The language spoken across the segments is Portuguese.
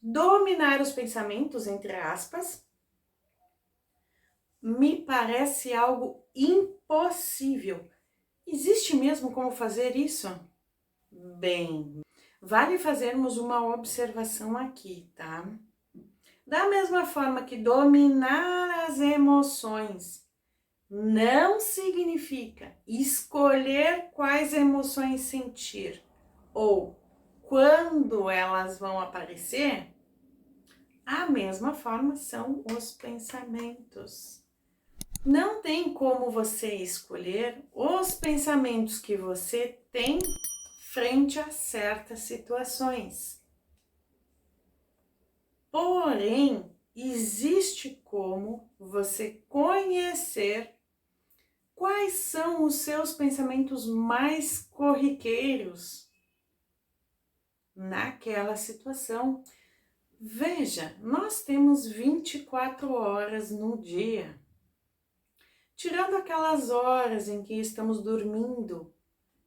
Dominar os pensamentos, entre aspas, me parece algo impossível. Existe mesmo como fazer isso? Bem, vale fazermos uma observação aqui, tá? Da mesma forma que dominar as emoções não significa escolher quais emoções sentir ou quando elas vão aparecer, a mesma forma são os pensamentos. Não tem como você escolher os pensamentos que você tem frente a certas situações. Porém, existe como você conhecer quais são os seus pensamentos mais corriqueiros naquela situação. Veja, nós temos 24 horas no dia. Tirando aquelas horas em que estamos dormindo,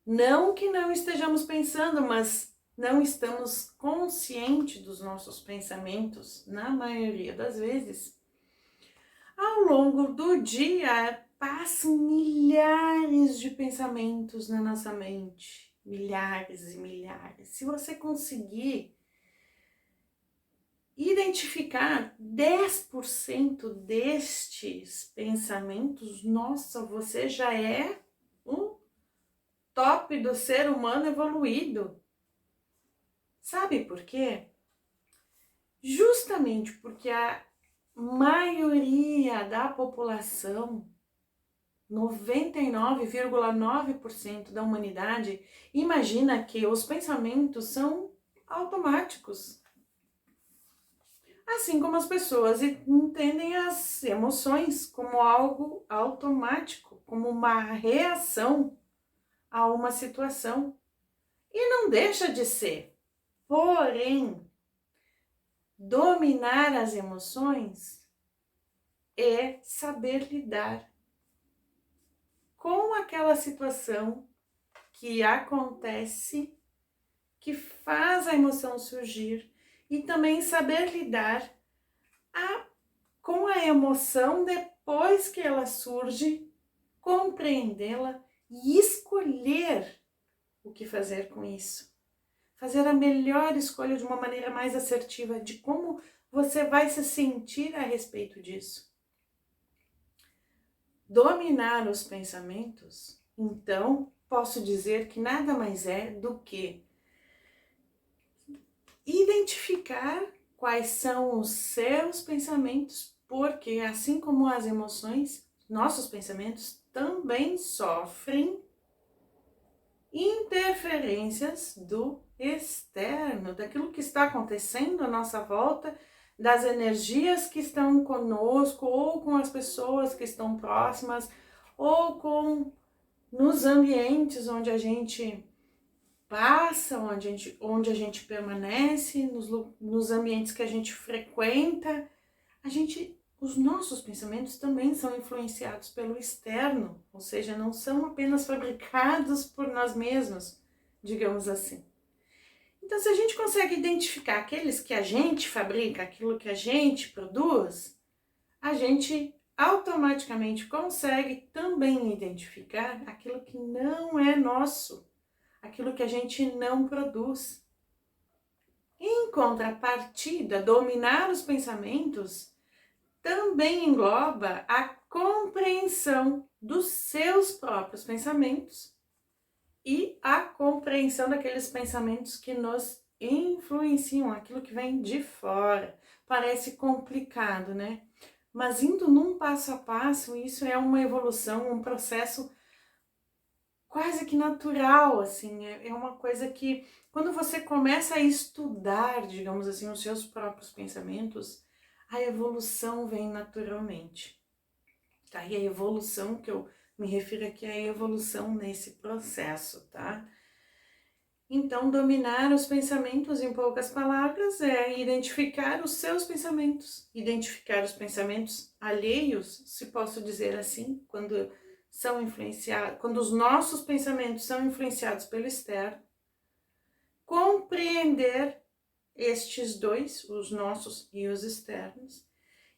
não que não estejamos pensando, mas não estamos conscientes dos nossos pensamentos, na maioria das vezes. Ao longo do dia, passam milhares de pensamentos na nossa mente, milhares e milhares. Se você conseguir identificar 10% destes pensamentos, nossa, você já é um top do ser humano evoluído. Sabe por quê? Justamente porque a maioria da população, 99,9% da humanidade, imagina que os pensamentos são automáticos. Assim como as pessoas entendem as emoções como algo automático, como uma reação a uma situação. E não deixa de ser. Porém, dominar as emoções é saber lidar com aquela situação que acontece, que faz a emoção surgir, e também saber lidar com a emoção depois que ela surge, compreendê-la e escolher o que fazer com isso. Fazer a melhor escolha de uma maneira mais assertiva de como você vai se sentir a respeito disso. Dominar os pensamentos, então, posso dizer que nada mais é do que identificar quais são os seus pensamentos, porque assim como as emoções, nossos pensamentos também sofrem interferências do externo, daquilo que está acontecendo à nossa volta, das energias que estão conosco, ou com as pessoas que estão próximas, ou com nos ambientes onde a gente passa, onde a gente permanece, nos ambientes que a gente frequenta, os nossos pensamentos também são influenciados pelo externo, ou seja, não são apenas fabricados por nós mesmos, digamos assim. Então, se a gente consegue identificar aqueles que a gente fabrica, aquilo que a gente produz, a gente automaticamente consegue também identificar aquilo que não é nosso, aquilo que a gente não produz. Em contrapartida, dominar os pensamentos também engloba a compreensão dos seus próprios pensamentos e a compreensão daqueles pensamentos que nos influenciam, aquilo que vem de fora. Parece complicado, né? Mas indo num passo a passo, isso é uma evolução, um processo quase que natural, assim, é uma coisa que quando você começa a estudar, digamos assim, os seus próprios pensamentos, a evolução vem naturalmente, tá? E a evolução que eu me refiro aqui é a evolução nesse processo, tá? Então, dominar os pensamentos, em poucas palavras, é identificar os seus pensamentos, identificar os pensamentos alheios, se posso dizer assim, quando são influenciados, quando os nossos pensamentos são influenciados pelo externo, compreender estes dois, os nossos e os externos,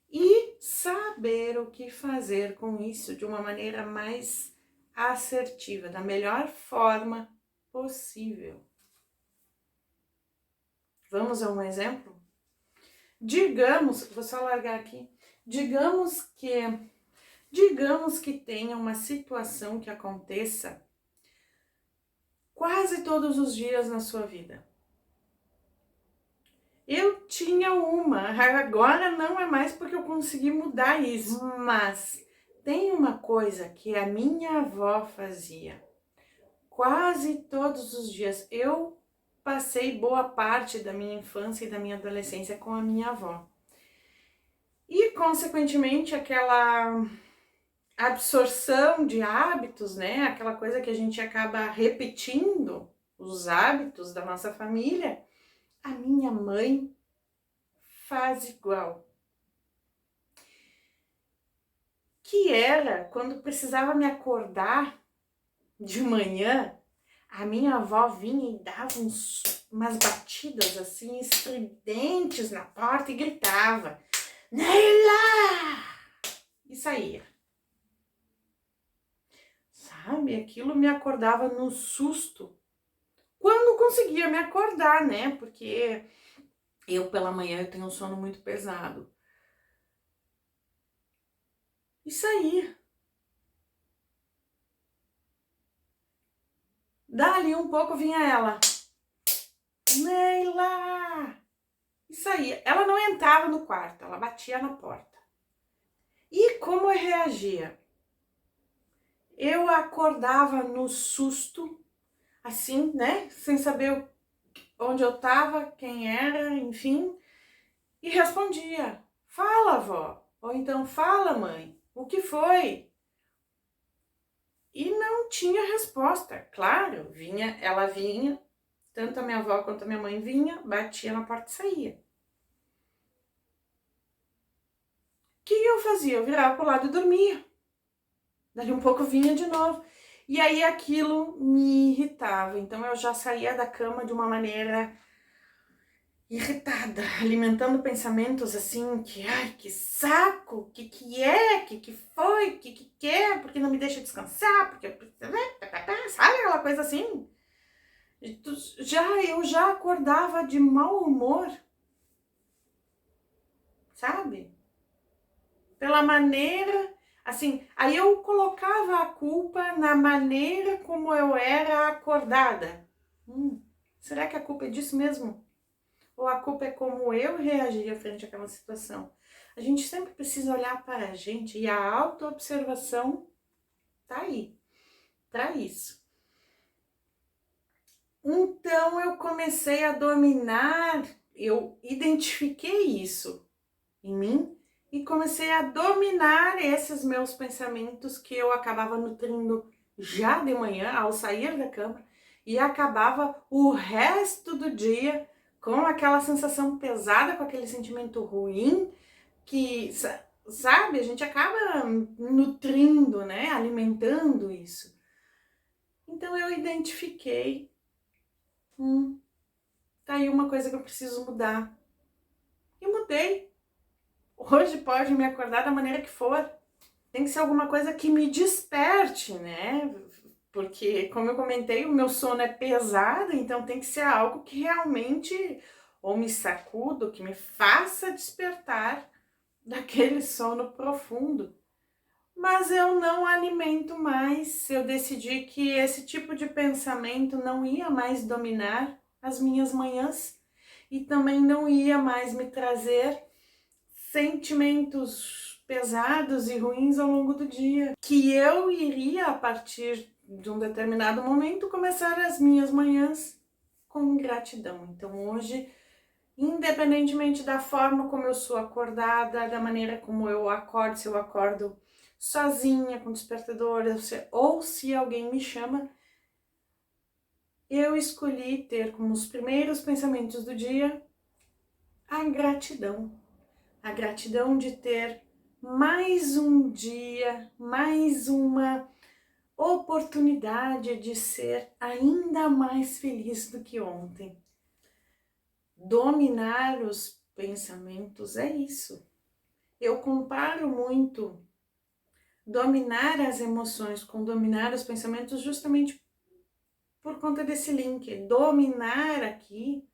e saber o que fazer com isso de uma maneira mais assertiva, da melhor forma possível. Vamos a um exemplo? Digamos, vou só largar aqui, digamos que tenha uma situação que aconteça quase todos os dias na sua vida. Eu tinha uma, agora não é mais porque eu consegui mudar isso, mas tem uma coisa que a minha avó fazia quase todos os dias. Eu passei boa parte da minha infância e da minha adolescência com a minha avó. E, consequentemente, aquela absorção de hábitos, né? Aquela coisa que a gente acaba repetindo, os hábitos da nossa família, a minha mãe faz igual. Que era quando precisava me acordar de manhã, a minha avó vinha e dava umas batidas assim estridentes na porta e gritava: Neila! E saía. Sabe, aquilo me acordava no susto. Quando conseguia me acordar, né? Porque eu pela manhã eu tenho um sono muito pesado. E saía. Dali um pouco vinha ela. Neila! E saía. Ela não entrava no quarto, ela batia na porta. E como eu reagia? Eu acordava no susto, assim, né? Sem saber onde eu tava, quem era, enfim. E respondia: fala, vó. Ou então, fala, mãe. O que foi? E não tinha resposta. Claro, ela vinha, tanto a minha avó quanto a minha mãe vinha, batia na porta e saía. O que eu fazia? Eu virava pro lado e dormia. Dali um pouco vinha de novo. E aí aquilo me irritava. Então eu já saía da cama de uma maneira irritada, alimentando pensamentos assim que, ai, que saco, que é, que foi, que é, porque não me deixa descansar, porque sabe aquela coisa assim? Eu já acordava de mau humor, sabe? Pela maneira, assim, aí eu colocava a culpa na maneira como eu era acordada. Será que a culpa é disso mesmo? Ou a culpa é como eu reagia frente àquela situação? A gente sempre precisa olhar para a gente e a autoobservação tá aí, para isso. Então eu comecei a dominar, eu identifiquei isso em mim e comecei a dominar esses meus pensamentos que eu acabava nutrindo já de manhã ao sair da cama e acabava o resto do dia com aquela sensação pesada, com aquele sentimento ruim que, sabe, a gente acaba nutrindo, né, alimentando isso. Então eu identifiquei, tá aí uma coisa que eu preciso mudar. E mudei. Hoje pode me acordar da maneira que for. Tem que ser alguma coisa que me desperte, né? Porque, como eu comentei, o meu sono é pesado, então tem que ser algo que realmente ou me sacuda, ou que me faça despertar daquele sono profundo. Mas eu não alimento mais, eu decidi que esse tipo de pensamento não ia mais dominar as minhas manhãs e também não ia mais me trazer sentimentos pesados e ruins ao longo do dia, que eu iria, a partir de um determinado momento, começar as minhas manhãs com gratidão. Então hoje, independentemente da forma como eu sou acordada, da maneira como eu acordo, se eu acordo sozinha, com despertador, ou se alguém me chama, eu escolhi ter como os primeiros pensamentos do dia a gratidão. A gratidão de ter mais um dia, mais uma oportunidade de ser ainda mais feliz do que ontem. dominar os pensamentos é isso. Eu comparo muito dominar as emoções com dominar os pensamentos justamente por conta desse link. Dominar aqui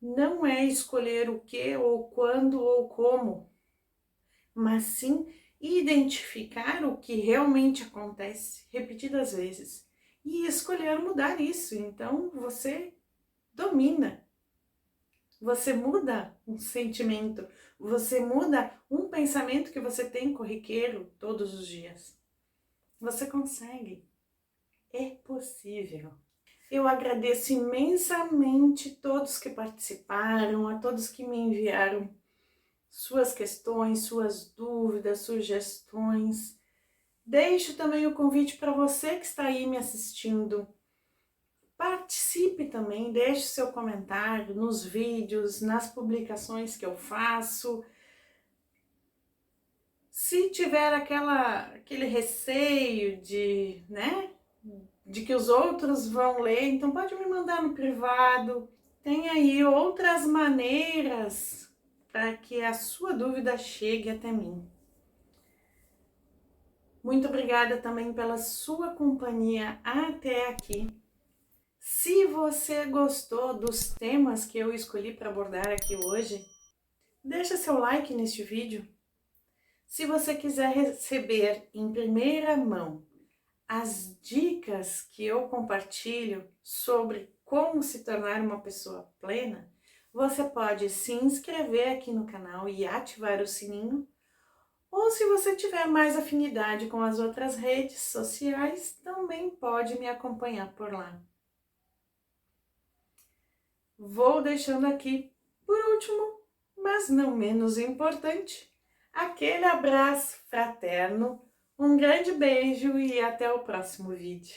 não é escolher o que, ou quando, ou como, mas sim identificar o que realmente acontece repetidas vezes e escolher mudar isso. Então você domina, você muda um sentimento, você muda um pensamento que você tem corriqueiro todos os dias. Você consegue, é possível. Eu agradeço imensamente todos que participaram, a todos que me enviaram suas questões, suas dúvidas, sugestões. Deixo também o convite para você que está aí me assistindo. Participe também, deixe seu comentário nos vídeos, nas publicações que eu faço. Se tiver aquele receio de, né, de que os outros vão ler, então pode me mandar no privado. Tem aí outras maneiras para que a sua dúvida chegue até mim. Muito obrigada também pela sua companhia até aqui. Se você gostou dos temas que eu escolhi para abordar aqui hoje, deixa seu like neste vídeo. Se você quiser receber em primeira mão as dicas que eu compartilho sobre como se tornar uma pessoa plena, você pode se inscrever aqui no canal e ativar o sininho. Ou se você tiver mais afinidade com as outras redes sociais, também pode me acompanhar por lá. Vou deixando aqui, por último, mas não menos importante, aquele abraço fraterno, um grande beijo e até o próximo vídeo.